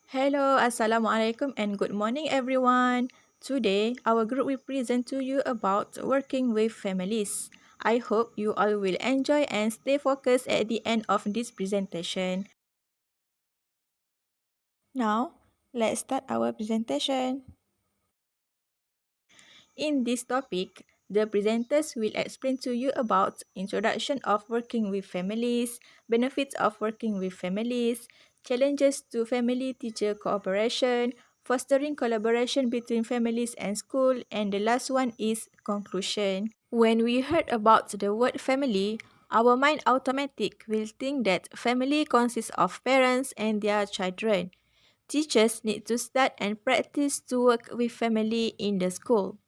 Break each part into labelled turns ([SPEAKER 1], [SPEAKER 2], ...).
[SPEAKER 1] Hello, Assalamualaikum and good morning everyone. Today, our group will present to you about working with families. I hope you all will enjoy and stay focused at the end of this presentation. Now, let's start our presentation. In this topic, the presenters will explain to you about introduction of working with families, benefits of working with families, challenges to family-teacher cooperation, fostering collaboration between families and school, and the last one is conclusion. When we heard about the word family, our mind automatic will think that family consists of parents and their children. Teachers need to start and practice to work with family in the school.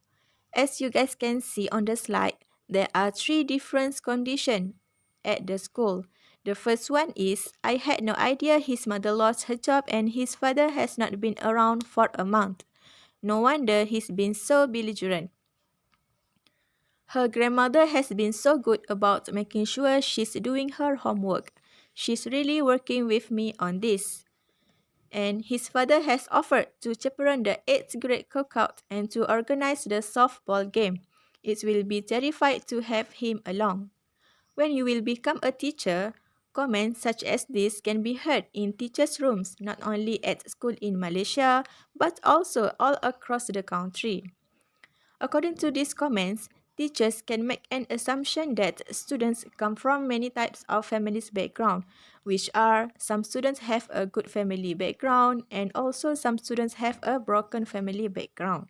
[SPEAKER 1] As you guys can see on the slide, there are three different conditions at the school. The first one is, I had no idea his mother lost her job and his father has not been around for a month. No wonder he's been so belligerent. Her grandmother has been so good about making sure she's doing her homework. She's really working with me on this. And his father has offered to chaperone the 8th grade cookout and to organize the softball game. It will be terrified to have him along. When you will become a teacher, comments such as this can be heard in teachers' rooms not only at school in Malaysia but also all across the country. According to these comments, teachers can make an assumption that students come from many types of families background, which are some students have a good family background and also some students have a broken family background.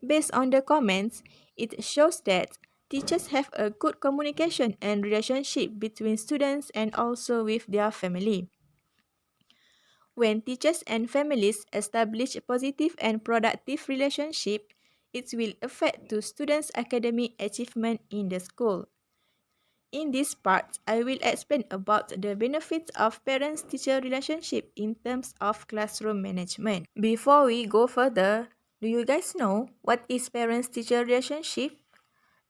[SPEAKER 1] Based on the comments, it shows that teachers have a good communication and relationship between students and also with their family. When teachers and families establish a positive and productive relationship, it will affect to students' academic achievement in the school. In this part, I will explain about the benefits of parents-teacher relationship in terms of classroom management. Before we go further, do you guys know what is parents-teacher relationship?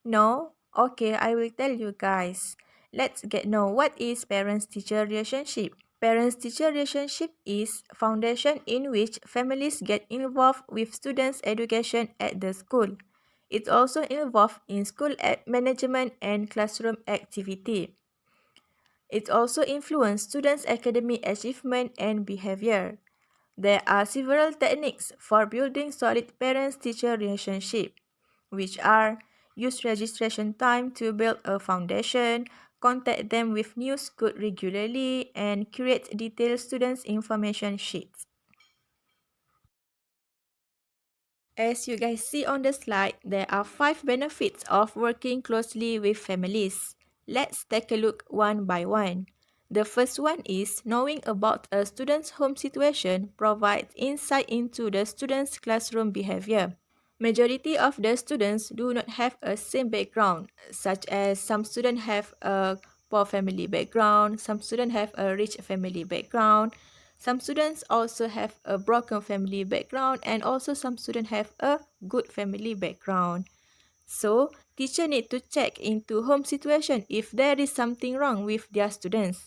[SPEAKER 1] No? Okay, I will tell you guys. Let's get know what is parents-teacher relationship. Parents-teacher relationship is foundation in which families get involved with students' education at the school. It's also involved in school management and classroom activity. It also influences students' academic achievement and behavior. There are several techniques for building solid parents-teacher relationship, which are use registration time to build a foundation, contact them with new school regularly, and create detailed students' information sheets. As you guys see on the slide, there are 5 benefits of working closely with families. Let's take a look one by one. The first one is knowing about a student's home situation provides insight into the student's classroom behavior. Majority of the students do not have a same background, such as some students have a poor family background, some students have a rich family background, some students also have a broken family background, and also some students have a good family background. So, teacher need to check into home situation if there is something wrong with their students.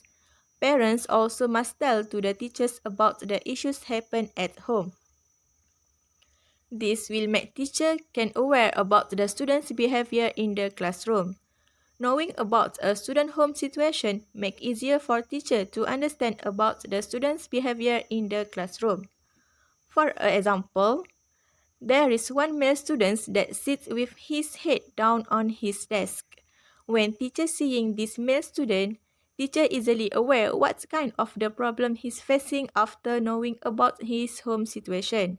[SPEAKER 1] Parents also must tell to the teachers about the issues happen at home. This will make teacher can aware about the student's behavior in the classroom. Knowing about a student home situation make easier for teacher to understand about the student's behavior in the classroom. For example, there is one male student that sits with his head down on his desk. When teacher seeing this male student, teacher easily aware what kind of the problem he's facing after knowing about his home situation.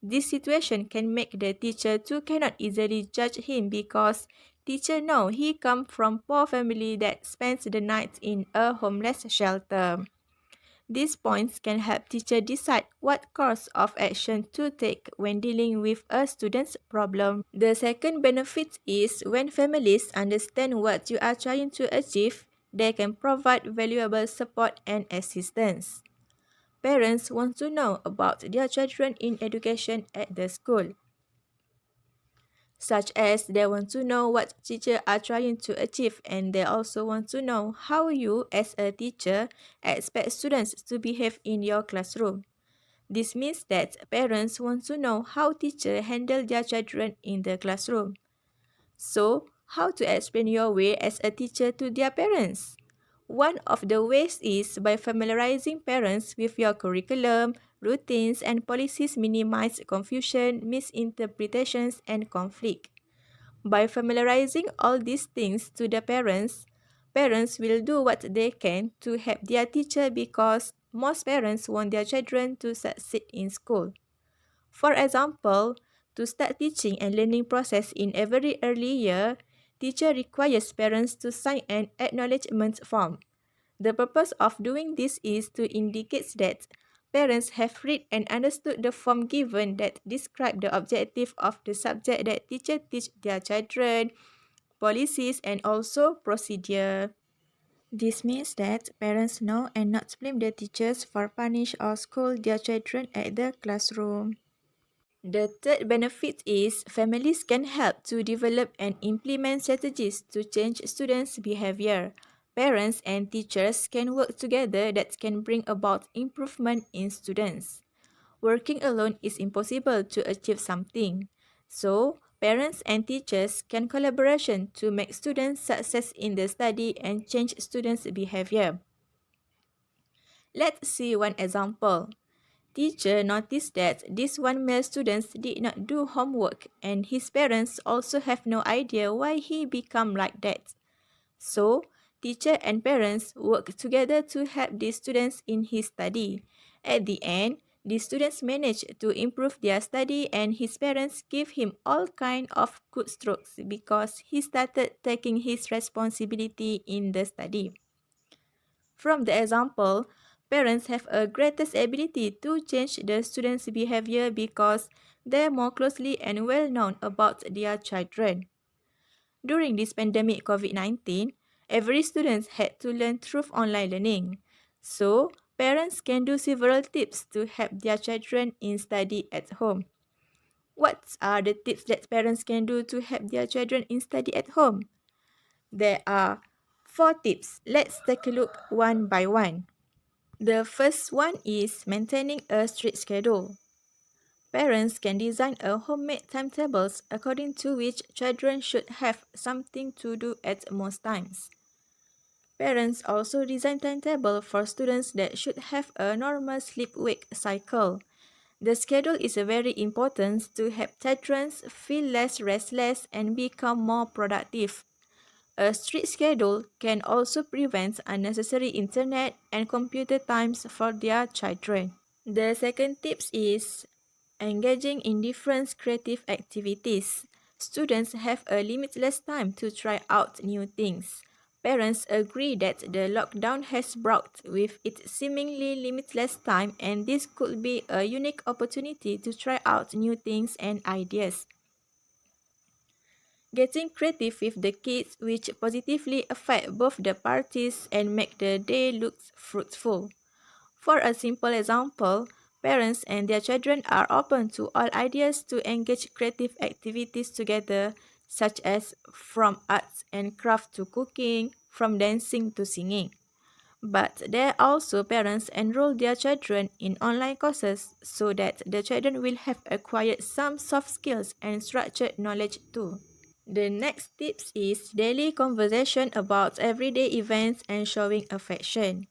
[SPEAKER 1] This situation can make the teacher too cannot easily judge him because teacher know he come from poor family that spends the night in a homeless shelter. These points can help teacher decide what course of action to take when dealing with a student's problem. The second benefit is when families understand what you are trying to achieve, they can provide valuable support and assistance. Parents want to know about their children in education at the school, such as they want to know what teachers are trying to achieve, and they also want to know how you as a teacher expect students to behave in your classroom. This means that parents want to know how teachers handle their children in the classroom. So, how to explain your way as a teacher to their parents? One of the ways is by familiarizing parents with your curriculum, routines, and policies minimize confusion, misinterpretations, and conflict. By familiarizing all these things to the parents, parents will do what they can to help their teacher because most parents want their children to succeed in school. For example, to start teaching and learning process in a very early year, teacher requires parents to sign an acknowledgement form. The purpose of doing this is to indicate that parents have read and understood the form given that describe the objective of the subject that teacher teach their children, policies and also procedure. This means that parents know and not blame the teachers for punish or scold their children at the classroom. The third benefit is families can help to develop and implement strategies to change students' behavior. Parents and teachers can work together that can bring about improvement in students. Working alone is impossible to achieve something. So, parents and teachers can collaboration to make students success in the study and change students' behavior. Let's see one example. Teacher noticed that this one male student did not do homework and his parents also have no idea why he become like that. So, teacher and parents work together to help the students in his study. At the end, the students managed to improve their study and his parents give him all kind of good strokes because he started taking his responsibility in the study. From the example, parents have a greatest ability to change the students' behavior because they are more closely and well known about their children. During this pandemic COVID-19, every student had to learn through online learning. So, parents can do several tips to help their children in study at home. What are the tips that parents can do to help their children in study at home? There are 4 tips. Let's take a look one by one. The first one is maintaining a strict schedule. Parents can design a homemade timetables according to which children should have something to do at most times. Parents also design timetable for students that should have a normal sleep-wake cycle. The schedule is very important to help children feel less restless and become more productive. A strict schedule can also prevent unnecessary internet and computer times for their children. The second tips is engaging in different creative activities. Students have a limitless time to try out new things. Parents agree that the lockdown has brought with it seemingly limitless time and this could be a unique opportunity to try out new things and ideas. Getting creative with the kids which positively affect both the parties and make the day look fruitful. For a simple example, parents and their children are open to all ideas to engage creative activities together, such as from arts and craft to cooking, from dancing to singing. But there are also parents enroll their children in online courses so that the children will have acquired some soft skills and structured knowledge too. The next tips is daily conversation about everyday events and showing affection.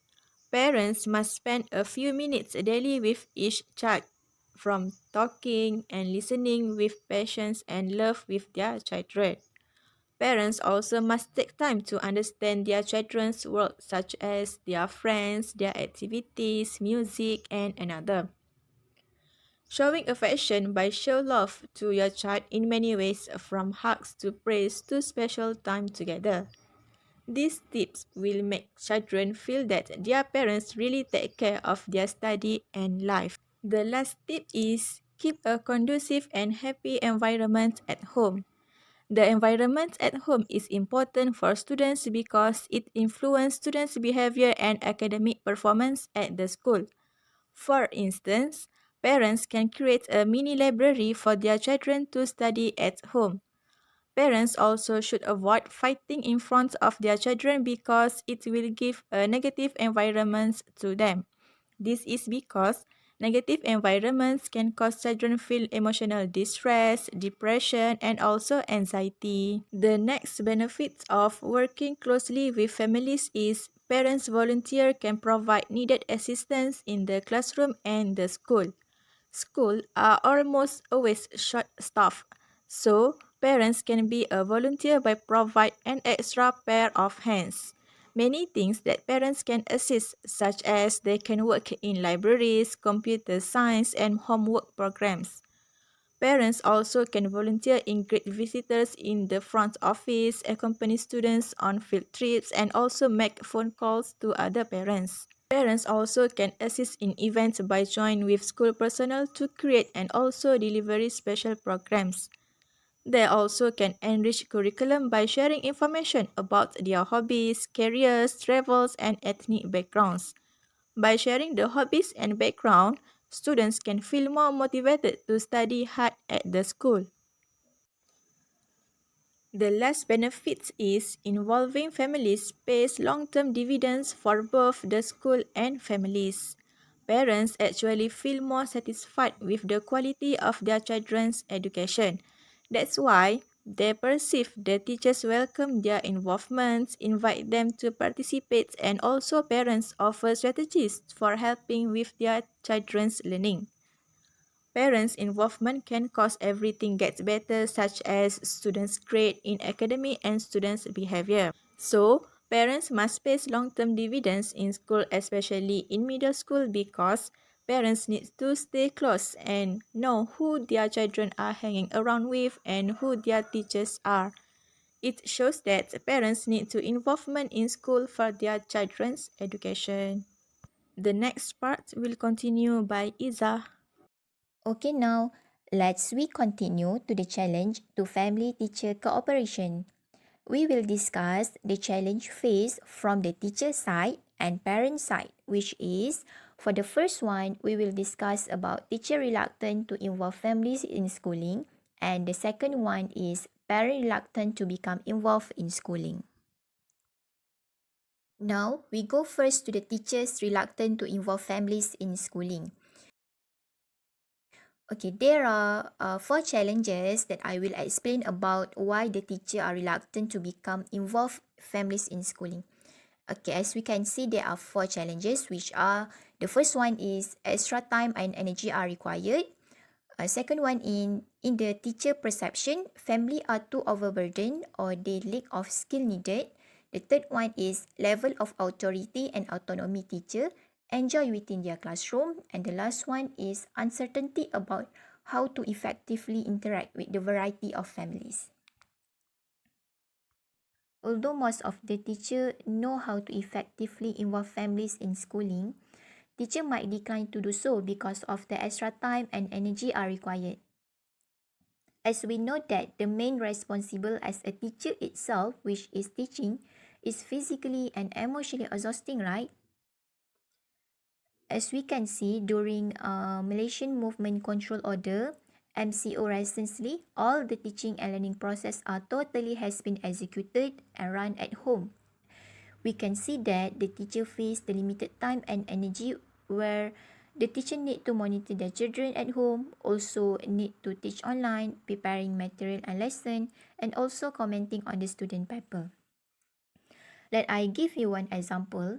[SPEAKER 1] Parents must spend a few minutes daily with each child, from talking and listening with patience and love with their children. Parents also must take time to understand their children's world, such as their friends, their activities, music, and another. Showing affection by show love to your child in many ways, from hugs to praise to special time together. These tips will make children feel that their parents really take care of their study and life. The last tip is keep a conducive and happy environment at home. The environment at home is important for students because it influences students' behavior and academic performance at the school. For instance, parents can create a mini library for their children to study at home. Parents also should avoid fighting in front of their children because it will give a negative environment to them. This is because Negative environments can cause children feel emotional distress, depression, and also anxiety. The next benefits of working closely with families is parents volunteer can provide needed assistance in the classroom and the school. Schools are almost always short-staffed, so parents can be a volunteer by provide an extra pair of hands. Many things that parents can assist, such as they can work in libraries, computer science, and homework programs. Parents also can volunteer in greet visitors in the front office, accompany students on field trips, and also make phone calls to other parents. Parents also can assist in events by joining with school personnel to create and also deliver special programs. They also can enrich curriculum by sharing information about their hobbies, careers, travels, and ethnic backgrounds. By sharing the hobbies and background, students can feel more motivated to study hard at the school. The last benefit is involving families pays long-term dividends for both the school and families. Parents actually feel more satisfied with the quality of their children's education. That's why they perceive the teachers welcome their involvements, invite them to participate, and also parents offer strategies for helping with their children's learning. Parents' involvement can cause everything gets better, such as students' grade in academic and students' behavior. So, parents must pay long-term dividends in school, especially in middle school, because parents need to stay close and know who their children are hanging around with and who their teachers are. It shows that parents need to involvement in school for their children's education. The next part will continue by Iza.
[SPEAKER 2] Okay, now we continue to the challenge to family teacher cooperation. We will discuss the challenge faced from the teacher side and parent side, which is for the first one, we will discuss about teacher reluctant to involve families in schooling, and the second one is parent reluctant to become involved in schooling. Now, we go first to the teachers reluctant to involve families in schooling. Okay, there are four challenges that I will explain about why the teacher are reluctant to become involved families in schooling. Okay, as we can see, there are four challenges, which are the first one is extra time and energy are required. Second one in the teacher perception, family are too overburdened or they lack of skill needed. The third one is level of authority and autonomy teacher enjoy within their classroom. And the last one is uncertainty about how to effectively interact with the variety of families. Although most of the teacher know how to effectively involve families in schooling, teacher might decline to do so because of the extra time and energy are required. As we know that the main responsible as a teacher itself, which is teaching, is physically and emotionally exhausting, right? As we can see during Malaysian Movement Control Order, MCO recently, all the teaching and learning process are totally has been executed and run at home. We can see that the teacher face the limited time and energy where the teacher need to monitor their children at home, also need to teach online, preparing material and lesson, and also commenting on the student paper. Let I give you one example.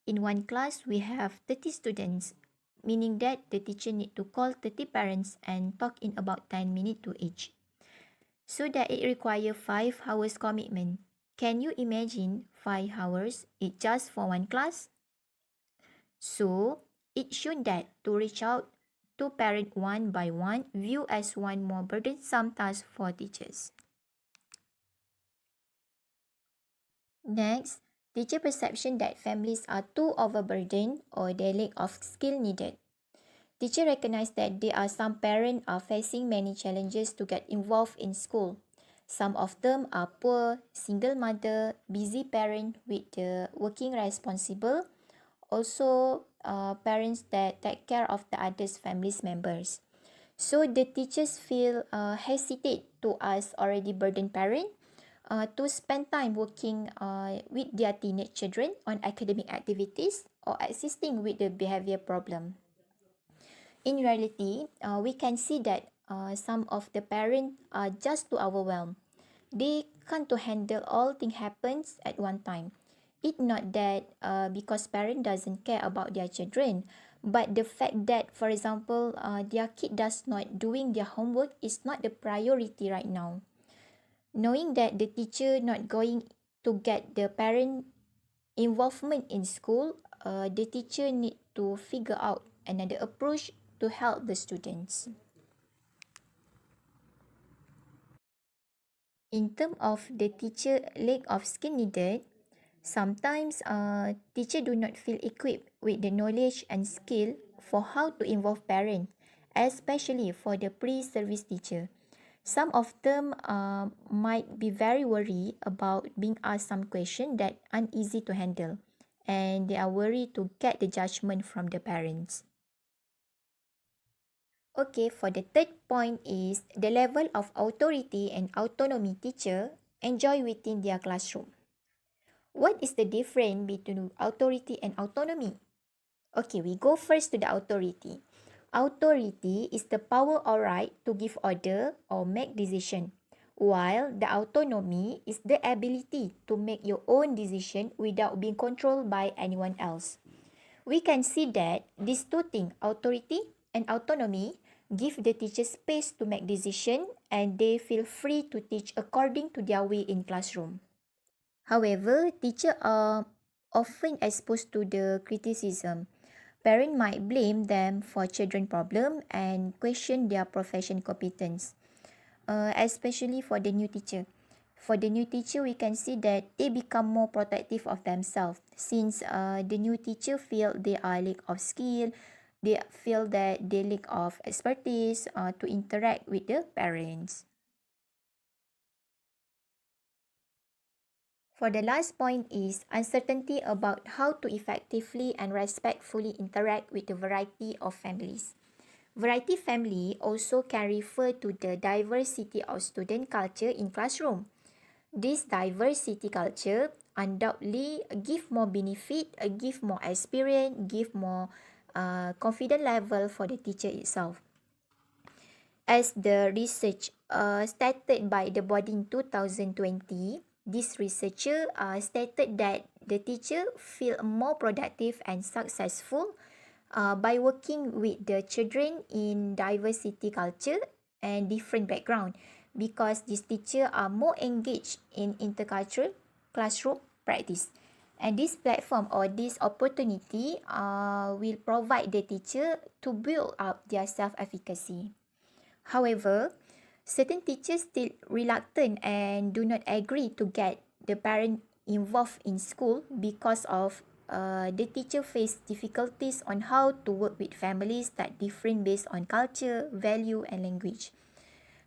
[SPEAKER 2] In one class, we have 30 students, meaning that the teacher need to call 30 parents and talk in about 10 minutes to each. So that it require 5 hours commitment. Can you imagine 5 hours it just for one class? So, it should that to reach out to parent one by one view as one more burdensome task for teachers. Next, teacher perception that families are too overburdened or they lack of skill needed. Teacher recognize that there are some parents are facing many challenges to get involved in school. Some of them are poor, single mother, busy parent with the working responsible, also parents that take care of the others families members. So the teachers feel hesitate to ask already burdened parent to spend time working with their teenage children on academic activities or assisting with the behavior problem. In reality, we can see that some of the parents are just too overwhelmed. They can't to handle all things happens at one time. It's not that because parent doesn't care about their children, but the fact that, for example, their kid does not doing their homework is not the priority right now. Knowing that the teacher not going to get the parent involvement in school, the teacher need to figure out another approach to help the students. In terms of the teacher lack of skill needed, sometimes teacher do not feel equipped with the knowledge and skill for how to involve parents, especially for the pre-service teacher. Some of them might be very worried about being asked some question that uneasy to handle, and they are worried to get the judgment from the parents. Okay, for the third point is the level of authority and autonomy teacher enjoy within their classroom. What is the difference between authority and autonomy? Okay, we go first to the authority. Authority is the power or right to give order or make decision, while the autonomy is the ability to make your own decision without being controlled by anyone else. We can see that these two things, authority and autonomy, give the teacher space to make decision and they feel free to teach according to their way in classroom. However, teachers are often exposed to the criticism. Parents might blame them for children problem and question their profession competence, especially for the new teacher. For the new teacher, we can see that they become more protective of themselves since the new teacher feel they are lack of skill, they feel that they lack of expertise to interact with the parents. For the last point is uncertainty about how to effectively and respectfully interact with a variety of families. Variety family also can refer to the diversity of student culture in classroom. This diversity culture undoubtedly give more benefit, give more experience, give more confident level for the teacher itself. As the research stated by the body in 2020, this researcher stated that the teacher feel more productive and successful by working with the children in diversity culture and different background because these teachers are more engaged in intercultural classroom practice. And this platform or this opportunity will provide the teacher to build up their self-efficacy. However, certain teachers still reluctant and do not agree to get the parent involved in school because of the teacher face difficulties on how to work with families that different based on culture, value, and language.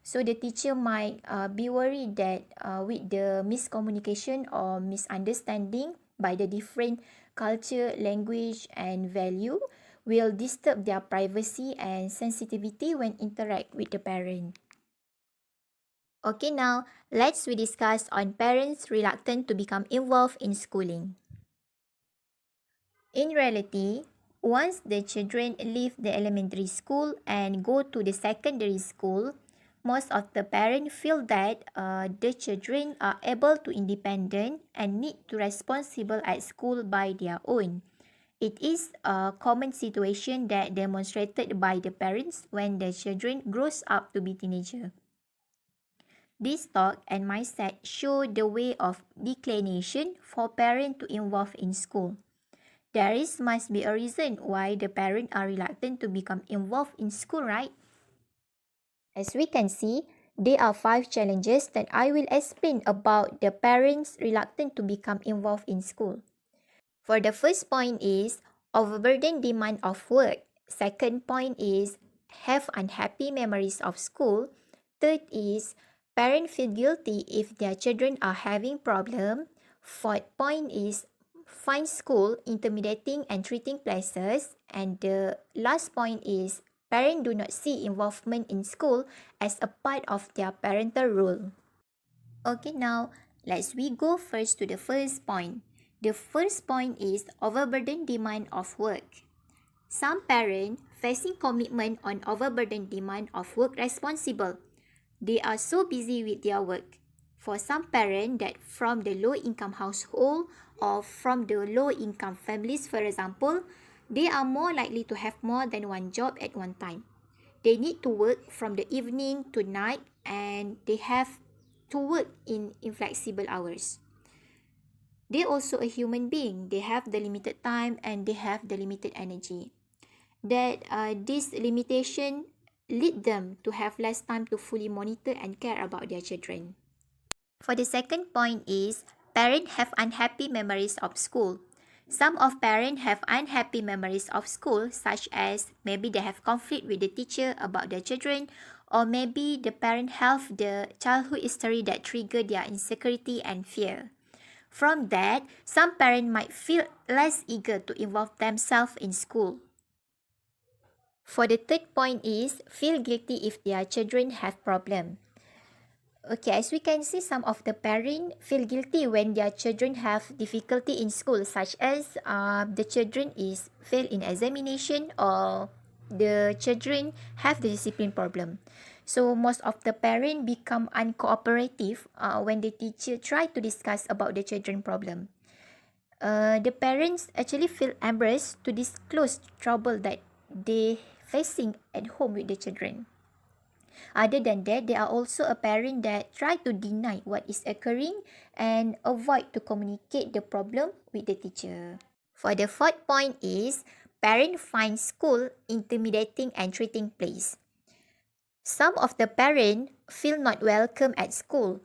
[SPEAKER 2] So the teacher might be worried that with the miscommunication or misunderstanding by the different culture, language, and value will disturb their privacy and sensitivity when interact with the parent. Okay, now let's we discuss on parents reluctant to become involved in schooling. In reality, once the children leave the elementary school and go to the secondary school, most of the parents feel that the children are able to independent and need to responsible at school by their own. It is a common situation that demonstrated by the parents when the children grows up to be teenager. This thought and mindset show the way of declination for parents to involve in school. There is must be a reason why the parents are reluctant to become involved in school, right? As we can see, there are 5 challenges that I will explain about the parents reluctant to become involved in school. For the first point is overburden demand of work. Second point is have unhappy memories of school. Third is parents feel guilty if their children are having problem. Fourth point is find school intimidating and treating places. And the last point is parents do not see involvement in school as a part of their parental role. Okay, now let's we go first to the first point. The first point is overburden demand of work. Some parents facing commitment on overburdened demand of work responsible. They are so busy with their work. For some parents that from the low-income household or from the low-income families, for example, they are more likely to have more than one job at one time. They need to work from the evening to night and they have to work in inflexible hours. They also a human being. They have the limited time and they have the limited energy. That this limitation lead them to have less time to fully monitor and care about their children. For the second point is, parents have unhappy memories of school. Some of parents have unhappy memories of school, such as maybe they have conflict with the teacher about their children, or maybe the parent have the childhood history that trigger their insecurity and fear. From that, some parents might feel less eager to involve themselves in school. For the third point is, feel guilty if their children have problem. Okay, as we can see, some of the parents feel guilty when their children have difficulty in school, such as the children is fail in examination or the children have the discipline problem. So most of the parents become uncooperative when the teacher try to discuss about the children problem. The parents actually feel embarrassed to disclose trouble that they facing at home with the children. Other than that, there are also a parent that try to deny what is occurring and avoid to communicate the problem with the teacher. For the fourth point is, parent find school intimidating and treating place. Some of the parents feel not welcome at school.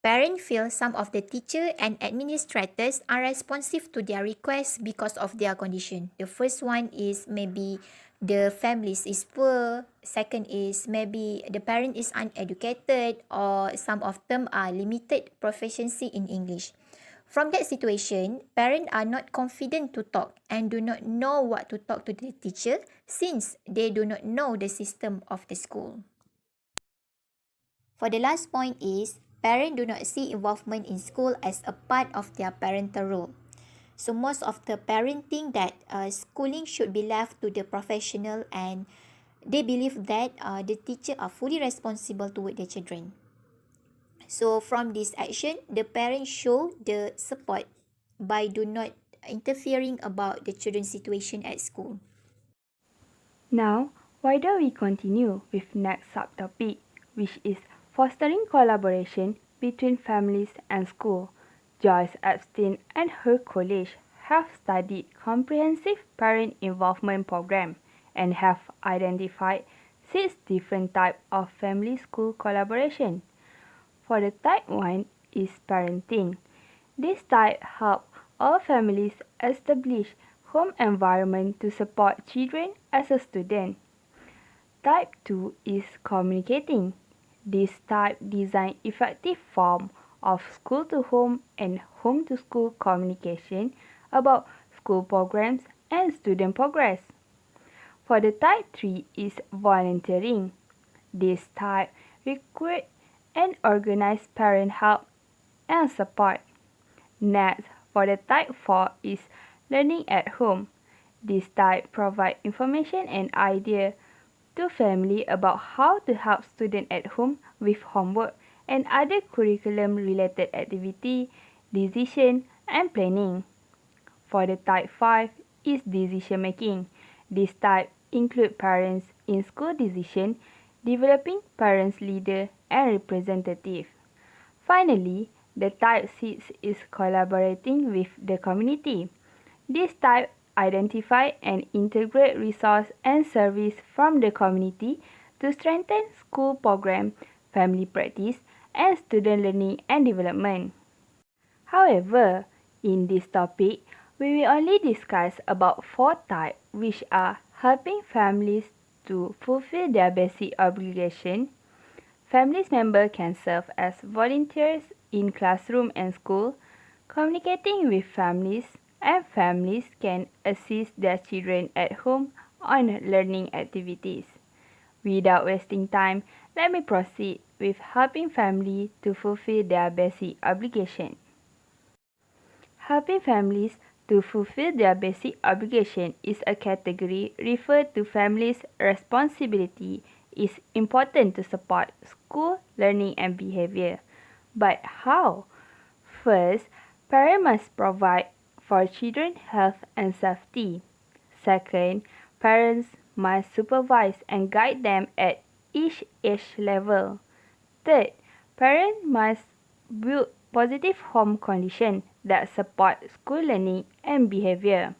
[SPEAKER 2] Parents feel some of the teacher and administrators are responsive to their requests because of their condition. The first one is maybe the families is poor. Second is maybe the parent is uneducated or some of them are limited proficiency in English. From that situation, parents are not confident to talk and do not know what to talk to the teacher since they do not know the system of the school. For the last point is, parents do not see involvement in school as a part of their parental role. So most of the parents think that schooling should be left to the professional and they believe that the teacher are fully responsible toward their children. So from this action, the parents show the support by do not interfering about the children's situation at school.
[SPEAKER 3] Now, why don't we continue with next subtopic, which is fostering collaboration between families and school. Joyce Epstein and her colleagues have studied comprehensive parent involvement program and have identified 6 different types of family-school collaboration. For the type 1 is parenting. This type help all families establish home environment to support children as a student. Type 2 is communicating. This type design effective form of school-to-home and home-to-school communication about school programs and student progress. For the type 3 is volunteering. This type recruit and organize parent help and support. Next, for the type 4 is learning at home. This type provide information and idea to family about how to help students at home with homework and other curriculum related activity, decision and planning. For the type 5 is decision making. This type include parents in school decision, developing parents leader and representative. Finally, the type 6 is collaborating with the community. This type identify and integrate resource and service from the community to strengthen school program, family practice, and student learning and development. However, in this topic, we will only discuss about 4 types, which are helping families to fulfill their basic obligation. Families members can serve as volunteers in classroom and school, communicating with families, and families can assist their children at home on learning activities. Without wasting time, let me proceed with helping families to fulfill their basic obligation. Helping families to fulfill their basic obligation is a category referred to families' responsibility is important to support school learning and behavior. But how? First, parents must provide for children's health and safety. Second, parents must supervise and guide them at each age level. Third, parents must build positive home conditions that support school learning and behavior.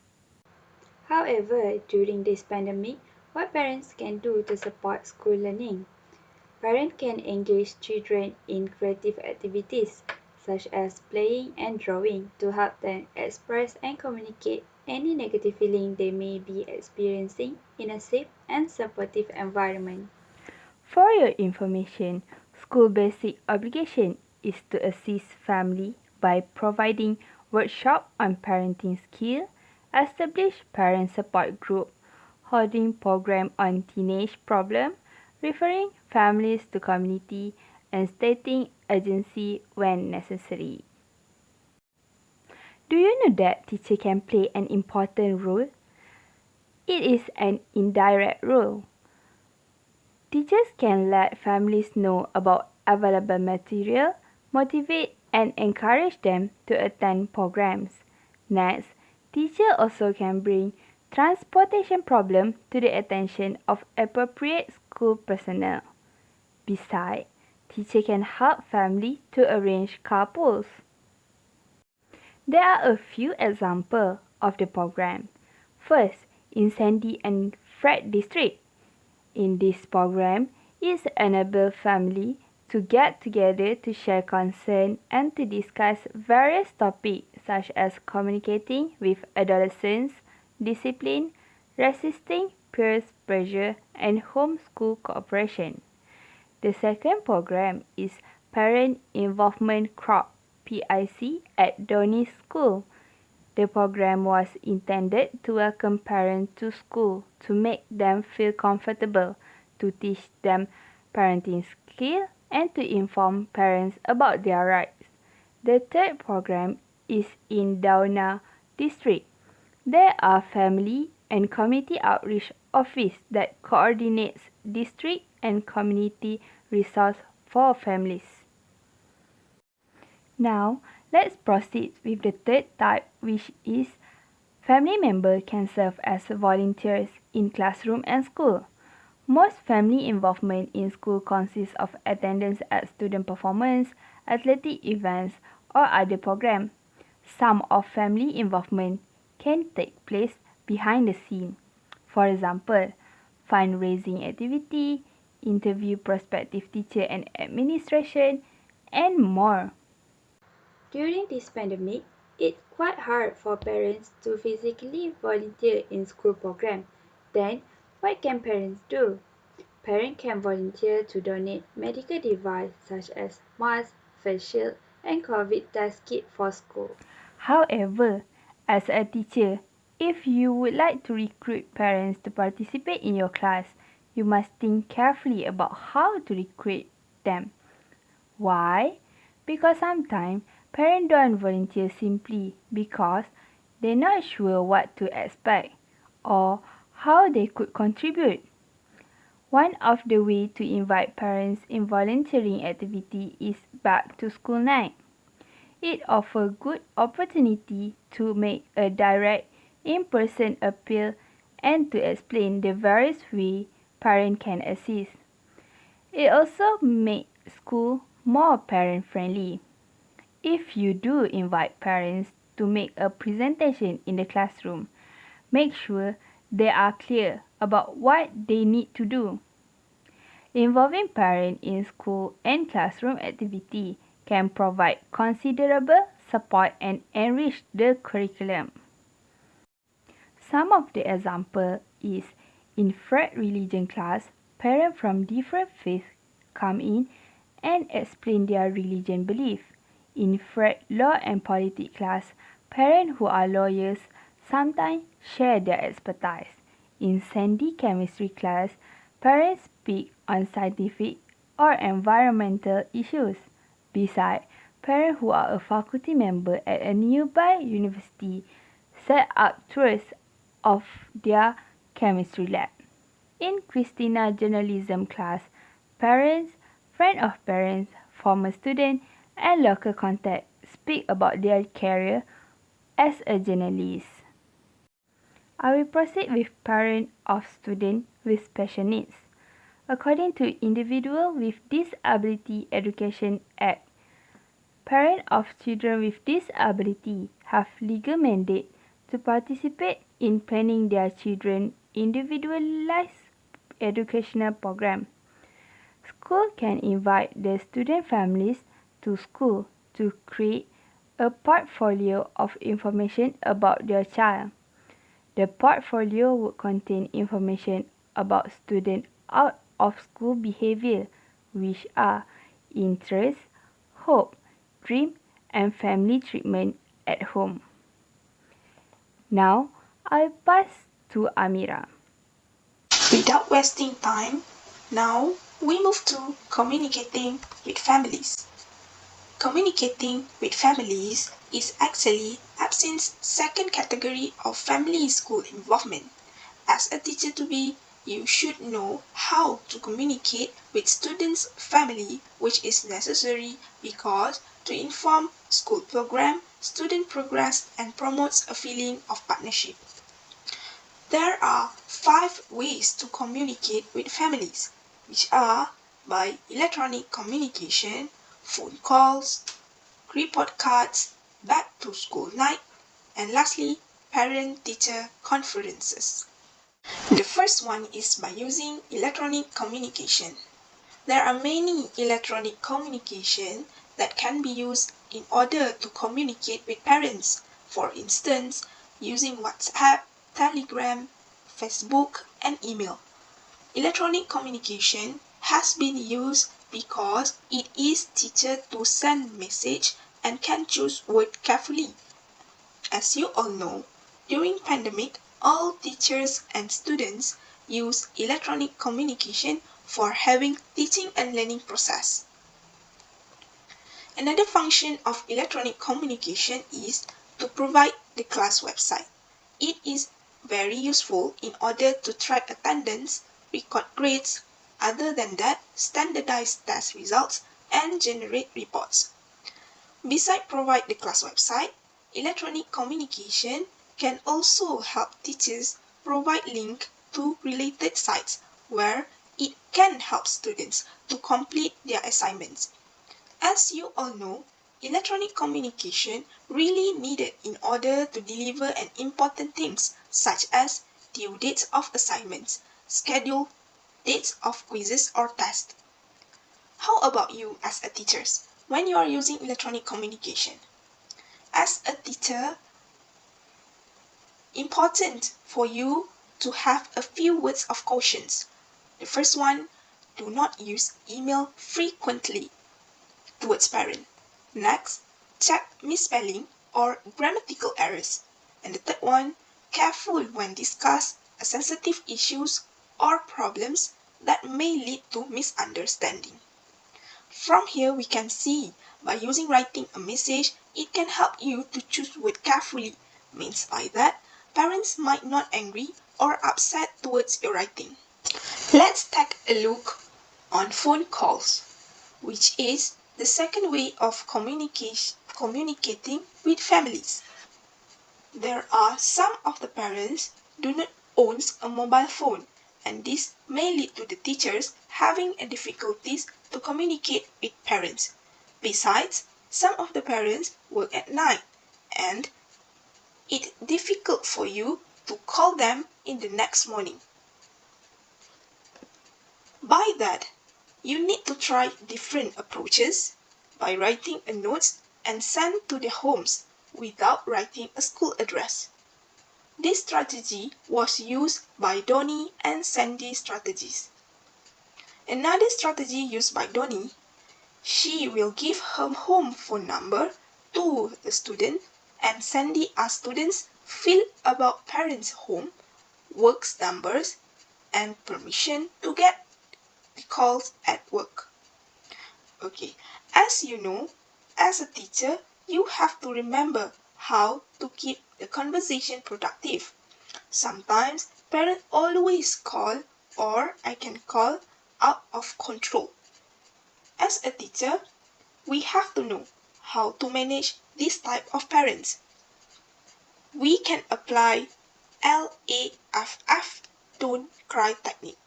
[SPEAKER 4] However, during this pandemic, what parents can do to support school learning? Parents can engage children in creative activities such as playing and drawing to help them express and communicate any negative feeling they may be experiencing in a safe and supportive environment.
[SPEAKER 3] For your information, school basic obligation is to assist family by providing workshop on parenting skill, establish parent support group, holding program on teenage problem, referring families to community, and stating urgency when necessary. Do you know that teacher can play an important role? It is an indirect role. Teachers can let families know about available material, motivate and encourage them to attend programs. Next, teachers also can bring transportation problem to the attention of appropriate school personnel. Besides, teacher can help family to arrange carpools. There are a few examples of the program. First, in Sandy and Fred district. In this program, it enables families to get together to share concern and to discuss various topics such as communicating with adolescents, discipline, resisting peer pressure, and homeschool cooperation. The second program is Parent Involvement Crop PIC at Donny's School. The program was intended to welcome parents to school to make them feel comfortable, to teach them parenting skills, and to inform parents about their rights. The third program is in Dauna District. There are family and community outreach office that coordinates district and community resource for families. Now, let's proceed with the third type, which is family members can serve as volunteers in classroom and school. Most family involvement in school consists of attendance at student performance, athletic events, or other programs. Some of family involvement can take place behind the scene. For example, fundraising activity, interview prospective teacher and administration, and more.
[SPEAKER 4] During this pandemic, it's quite hard for parents to physically volunteer in school programs. Then, what can parents do? Parents can volunteer to donate medical devices such as masks, face shield, and COVID test kit for school.
[SPEAKER 3] However, as a teacher, if you would like to recruit parents to participate in your class, you must think carefully about how to recruit them. Why? Because sometimes parents don't volunteer simply because they're not sure what to expect or how they could contribute. One of the ways to invite parents in volunteering activity is back to school night. It offers good opportunity to make a direct in-person appeal and to explain the various ways parents can assist. It also makes school more parent-friendly. If you do invite parents to make a presentation in the classroom, make sure they are clear about what they need to do. Involving parents in school and classroom activity can provide considerable support and enrich the curriculum. Some of the example is in Fred religion class, parents from different faiths come in and explain their religion belief. In Fred law and politics class, parents who are lawyers sometimes share their expertise. In Sandy chemistry class, parents speak on scientific or environmental issues. Besides, parents who are a faculty member at a nearby university set up tours of their chemistry lab. In Christina journalism class, parents, friends of parents, former students, and local contacts speak about their career as a journalist. I will proceed with parents of students with special needs. According to Individual with Disability Education Act, parents of children with disability have legal mandate to participate in planning their children's individualized educational program. School can invite the student families to school to create a portfolio of information about their child. The portfolio would contain information about student out of school behavior, which are interests, hope, dream, and family treatment at home. Now, I'll pass to Amira.
[SPEAKER 5] Without wasting time, now we move to communicating with families. Communicating with families is actually Absinth's second category of family-school involvement. As a teacher-to-be, you should know how to communicate with students' family, which is necessary because to inform school program, student progress, and promotes a feeling of partnership. There are 5 ways to communicate with families, which are by electronic communication, phone calls, report cards, back to school night, and lastly, parent-teacher conferences. The first one is by using electronic communication. There are many electronic communication that can be used in order to communicate with parents. For instance, using WhatsApp, Telegram, Facebook, and email. Electronic communication has been used because it is easier to send message and can choose word carefully. As you all know, during pandemic, all teachers and students use electronic communication for having teaching and learning process. Another function of electronic communication is to provide the class website. It is very useful in order to track attendance, record grades, other than that, standardize test results, and generate reports. Besides provide the class website, electronic communication can also help teachers provide link to related sites where it can help students to complete their assignments. As you all know, electronic communication really needed in order to deliver an important things such as due dates of assignments, schedule dates of quizzes or tests. How about you as a teacher when you are using electronic communication? As a teacher, important for you to have a few words of cautions. The first one, do not use email frequently towards parent. Next, check misspelling or grammatical errors. And the third one, careful when discuss sensitive issues or problems that may lead to misunderstanding. From here we can see by using writing a message, it can help you to choose word carefully. Means by that, parents might not angry or upset towards your writing. Let's take a look on phone calls, which is the second way of communicating with families. There are some of the parents do not own a mobile phone, and this may lead to the teachers having difficulties to communicate with parents. Besides, some of the parents work at night, and it's difficult for you to call them in the next morning. By that, you need to try different approaches by writing a note and send to their homes without writing a school address. This strategy was used by Donnie and Sandy strategies. Another strategy used by Donnie, she will give her home phone number to the student and Sandy asks students fill about parents' home, works numbers, and permission to get the calls at work. Okay, as you know, as a teacher, you have to remember how to keep the conversation productive. Sometimes parents always call, or I can call, out of control. As a teacher, we have to know how to manage this type of parents. We can apply LAFF, don't cry technique.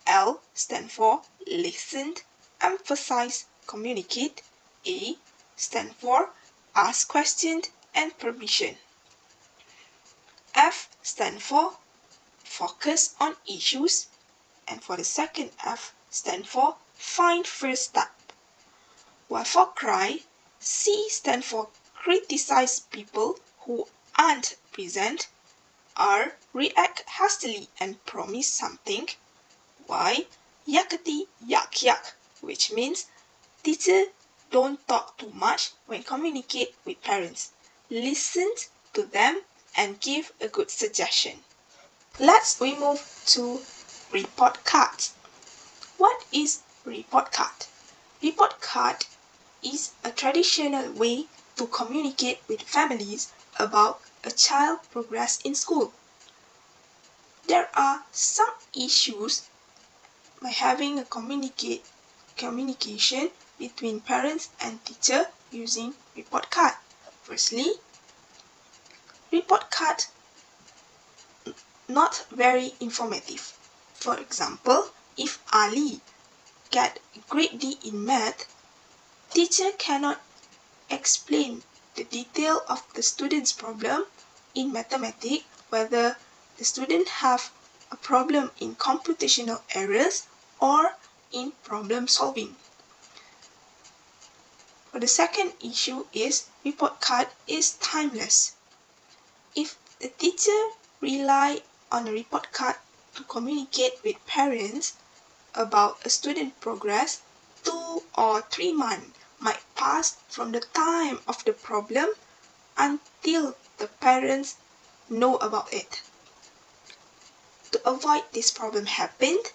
[SPEAKER 5] L stand for listen, emphasize, communicate. A stand for ask questions and permission. F stand for focus on issues. And for the second F stand for find first step. While for cry, C stand for criticize people who aren't present. R react hastily and promise something. Y yakety yak yak, which means teacher don't talk too much when communicate with parents. Listen to them and give a good suggestion. Let's we move to report card. What is report card? Report card is a traditional way to communicate with families about a child's progress in school. There are some issues by having a communication between parents and teacher using report card. Firstly, report card not very informative. For example, if Ali get grade D in math, teacher cannot explain the detail of the student's problem in mathematics, whether the student have a problem in computational errors or in problem solving. For the second issue is report card is timeless. If the teacher rely on a report card to communicate with parents about a student progress, 2 or 3 months might pass from the time of the problem until the parents know about it. To avoid this problem happened,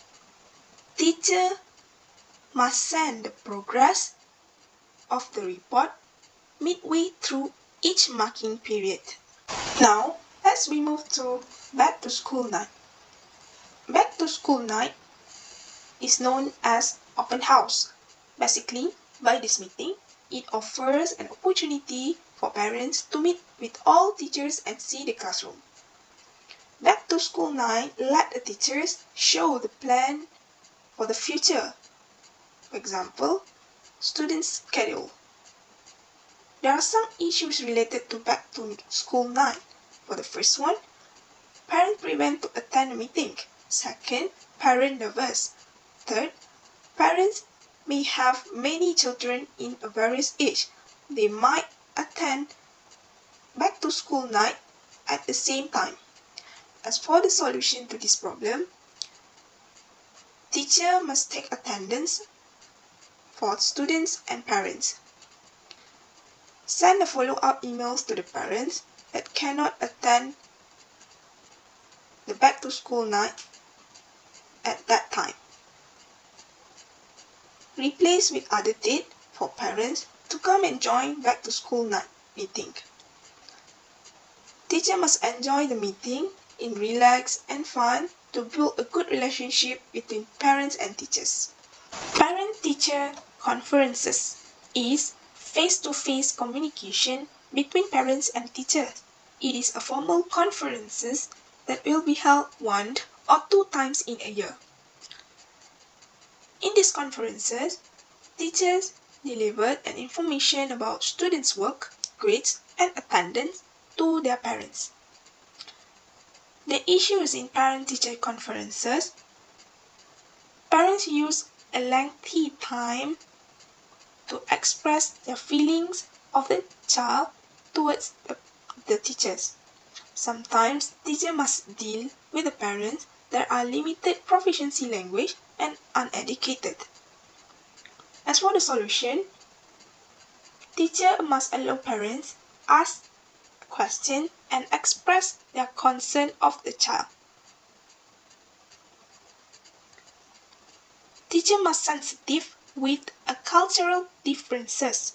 [SPEAKER 5] teacher must send the progress of the report midway through each marking period. Now, as we move to back to school night. Back to school night is known as open house. Basically, by this meeting, it offers an opportunity for parents to meet with all teachers and see the classroom. Back to school night let the teachers show the plan for the future. For example, students' schedule. There are some issues related to back to school night. For the first one, parent prevent to attend a meeting. Second, parent nervous. Third, parents may have many children in a various age. They might attend back to school night at the same time. As for the solution to this problem, teacher must take attendance for students and parents. Send a follow-up emails to the parents that cannot attend the back to school night at that time. Replace with other date for parents to come and join back to school night meeting. Teacher must enjoy the meeting in relaxed and fun to build a good relationship between parents and teachers. Parent-teacher conferences is face-to-face communication between parents and teachers. It is a formal conferences that will be held 1 or 2 times in a year. In these conferences, teachers delivered an information about students' work, grades, and attendance to their parents. The issues in parent-teacher conferences, parents use a lengthy time to express their feelings of the child towards the teachers. Sometimes teachers must deal with the parents that are limited proficiency language and uneducated. As for the solution, teacher must allow parents ask questions and express their concern of the child. Teacher must sensitive with cultural differences.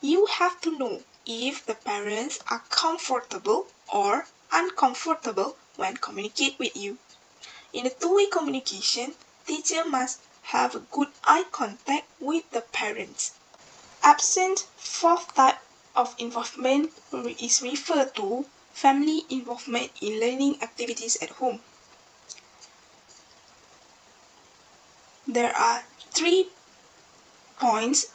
[SPEAKER 5] You have to know if the parents are comfortable or uncomfortable when communicate with you. In a two-way communication, teacher must have a good eye contact with the parents. Absent fourth type of involvement is referred to family involvement in learning activities at home. There are 3 points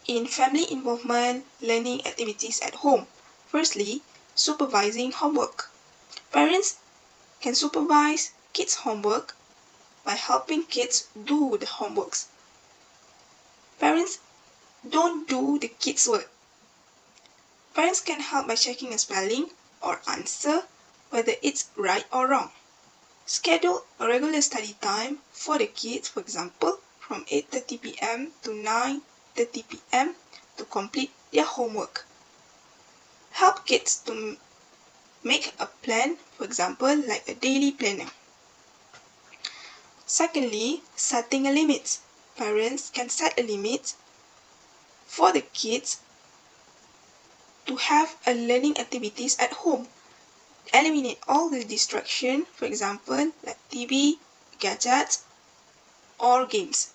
[SPEAKER 5] in family involvement learning activities at home. Firstly, supervising homework. Parents can supervise kids' homework by helping kids do the homeworks. Parents don't do the kids' work. Parents can help by checking a spelling or answer whether it's right or wrong. Schedule a regular study time for the kids, for example, from 8:30 p.m. to 9:30 p.m. to complete their homework. Help kids to make a plan, for example, like a daily planner. Secondly, setting a limit. Parents can set a limit for the kids to have a learning activities at home. Eliminate all the distraction, for example, like TV, gadgets, or games.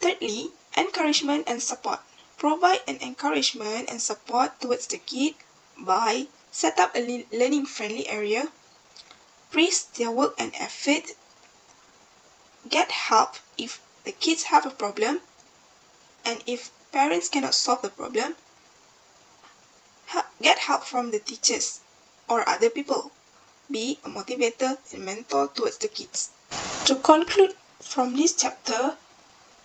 [SPEAKER 5] Thirdly, encouragement and support. Provide an encouragement and support towards the kid by set up a learning-friendly area, praise their work and effort, get help if the kids have a problem, and if parents cannot solve the problem, get help from the teachers or other people. Be a motivator and mentor towards the kids. To conclude from this chapter,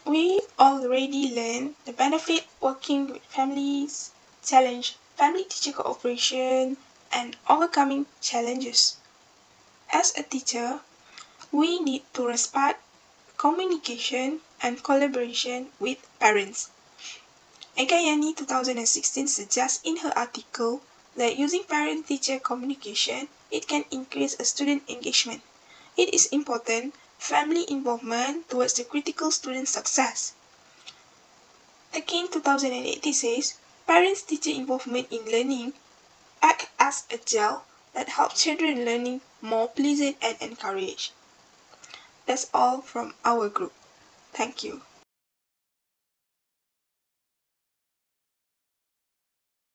[SPEAKER 5] we already learned the benefit working with families, challenge family-teacher cooperation, and overcoming challenges. As a teacher, we need to respect communication and collaboration with parents. Ekayani 2016 suggests in her article that using parent-teacher communication, it can increase a student engagement. It is important family involvement towards the critical student success. Again, 2018 says, parents-teacher involvement in learning act as a gel that helps children learning more pleasant and encouraged. That's all from our group. Thank you.